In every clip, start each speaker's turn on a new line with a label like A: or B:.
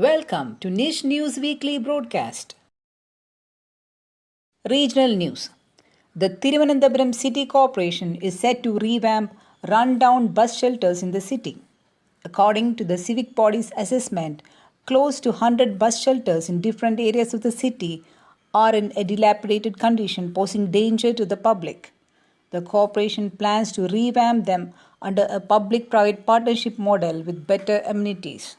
A: Welcome to NISH News Weekly Broadcast. Regional News. The Thiruvananthapuram City Corporation is set to revamp run-down bus shelters in the city. According to the civic body's assessment, close to 100 bus shelters in different areas of the city are in a dilapidated condition, posing danger to the public. The corporation plans to revamp them under a public-private partnership model with better amenities.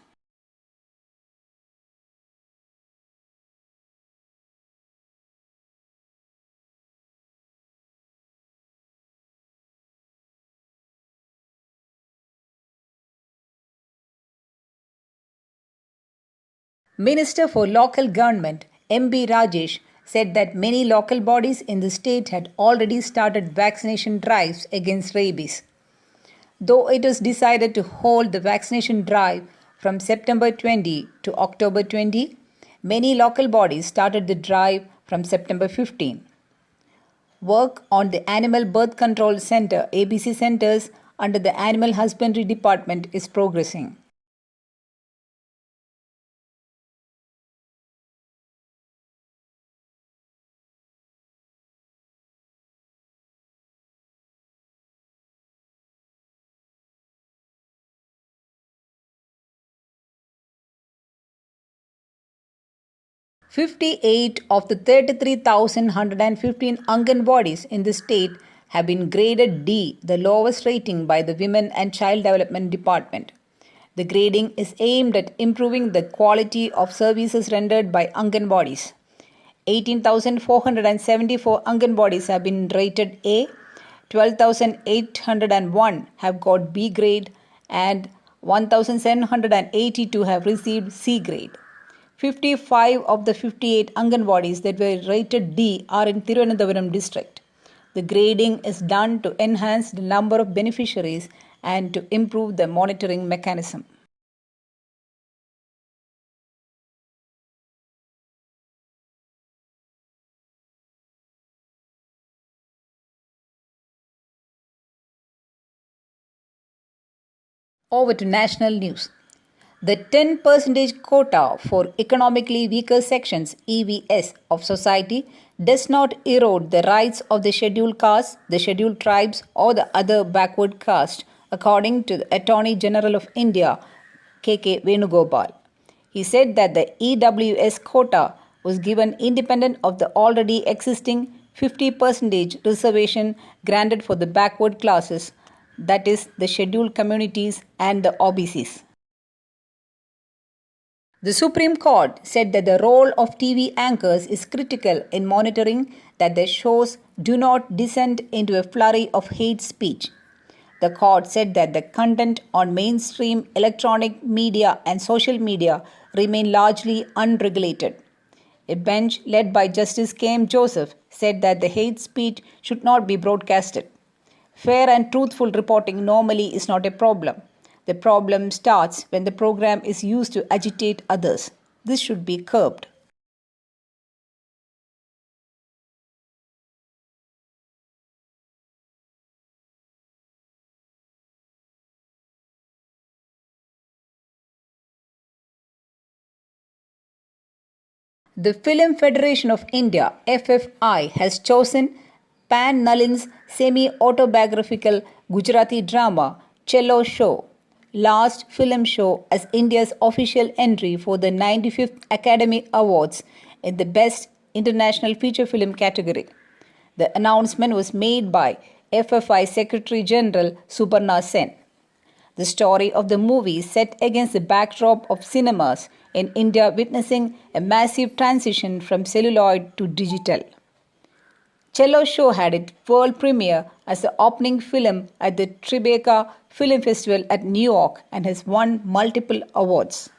A: Minister for Local Government M.B. Rajesh said that many local bodies in the state had already started vaccination drives against rabies. Though it was decided to hold the vaccination drive from September 20 to October 20, many local bodies started the drive from September 15. Work on the Animal Birth Control Center ABC centers under the Animal Husbandry Department is progressing. "58 of the 33,115 Anganwadis in the state have been graded D, the lowest rating by the Women and Child Development Department. The grading is aimed at improving the quality of services rendered by Anganwadis. 18,474 Anganwadis have been rated A, 12,801 have got B grade, and 1,782 have received C grade. 55 of the 58 Anganwadis that were rated D are in Thiruvananthapuram district. The grading is done to enhance the number of beneficiaries and to improve the monitoring mechanism. Over to national news. The 10% quota for economically weaker sections (EVS) of society does not erode the rights of the scheduled castes, the scheduled tribes, or the other backward castes, according to the Attorney General of India, K.K. Venugopal. He said that the EWS quota was given independent of the already existing 50% reservation granted for the backward classes, that is, the scheduled communities and the OBCs. The Supreme Court said that the role of TV anchors is critical in monitoring that their shows do not descend into a flurry of hate speech. The court said that the content on mainstream electronic media and social media remain largely unregulated. A bench led by Justice K.M. Joseph said that the hate speech should not be broadcasted. Fair and truthful reporting normally is not a problem. The problem starts when the program is used to agitate others. This should be curbed. The Film Federation of India (FFI) has chosen Pan Nalin's semi-autobiographical Gujarati drama Cello Show, Last Film Show, as India's official entry for the 95th Academy Awards in the Best International Feature Film category. The announcement was made by FFI Secretary General Suparna Sen. The story of the movie is set against the backdrop of cinemas in India witnessing a massive transition from celluloid to digital. Cello Show had its world premiere as the opening film at the Tribeca Film Festival at New York and has won multiple awards.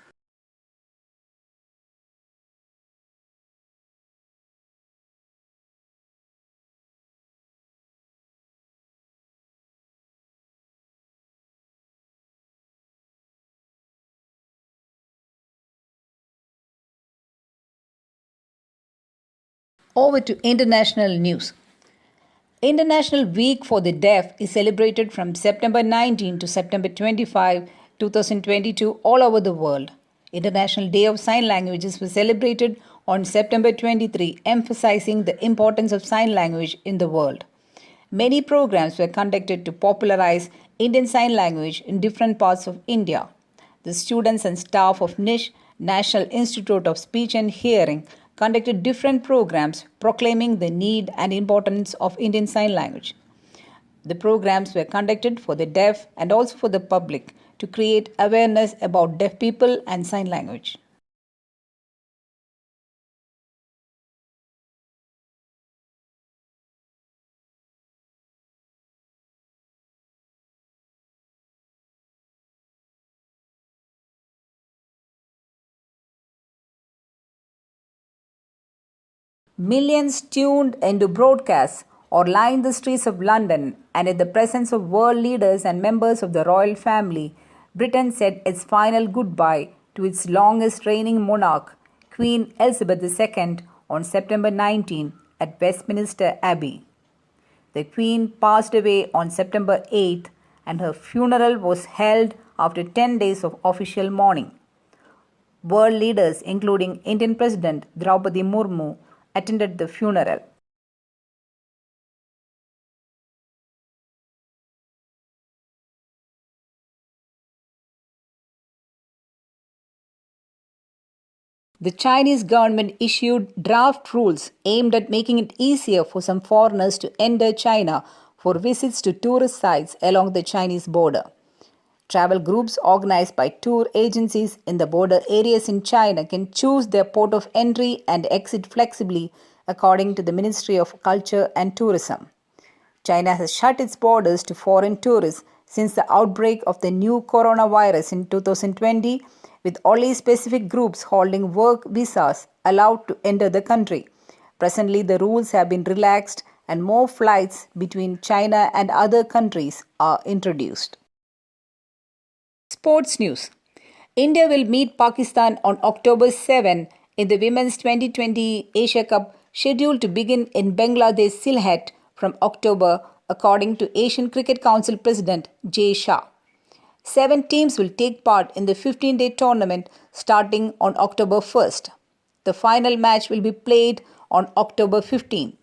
A: Over to international news. International Week for the Deaf is celebrated from September 19 to September 25, 2022 all over the world. International Day of Sign Languages was celebrated on September 23, emphasizing the importance of sign language in the world. Many programs were conducted to popularize Indian Sign Language in different parts of India. The students and staff of NISH, National Institute of Speech and Hearing, conducted different programs proclaiming the need and importance of Indian Sign Language. The programs were conducted for the deaf and also for the public to create awareness about deaf people and sign language. Millions tuned into broadcasts or lined the streets of London, and in the presence of world leaders and members of the royal family, Britain said its final goodbye to its longest reigning monarch, Queen Elizabeth II, on September 19 at Westminster Abbey. The Queen passed away on September 8, and her funeral was held after 10 days of official mourning. World leaders, including Indian President Draupadi Murmu, attended the funeral. The Chinese government issued draft rules aimed at making it easier for some foreigners to enter China for visits to tourist sites along the Chinese border. Travel groups organized by tour agencies in the border areas in China can choose their port of entry and exit flexibly according to the Ministry of Culture and Tourism. China has shut its borders to foreign tourists since the outbreak of the new coronavirus in 2020, with only specific groups holding work visas allowed to enter the country. Presently, the rules have been relaxed and more flights between China and other countries are introduced. Sports news. India will meet Pakistan on October 7 in the Women's 2020 Asia Cup, scheduled to begin in Bangladesh Sylhet from October, according to Asian Cricket Council President Jay Shah. 7 teams will take part in the 15-day tournament starting on October 1st. The final match will be played on October 15.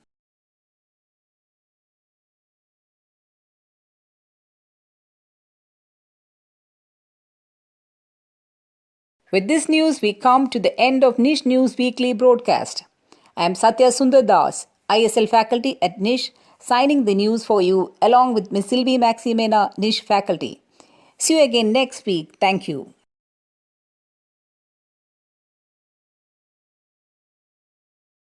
A: With this news, we come to the end of NISH News Weekly broadcast. I am Satya Sundar Das, ISL faculty at NISH, signing the news for you along with Ms. Sylvie Maximena, NISH faculty. See you again next week. Thank you.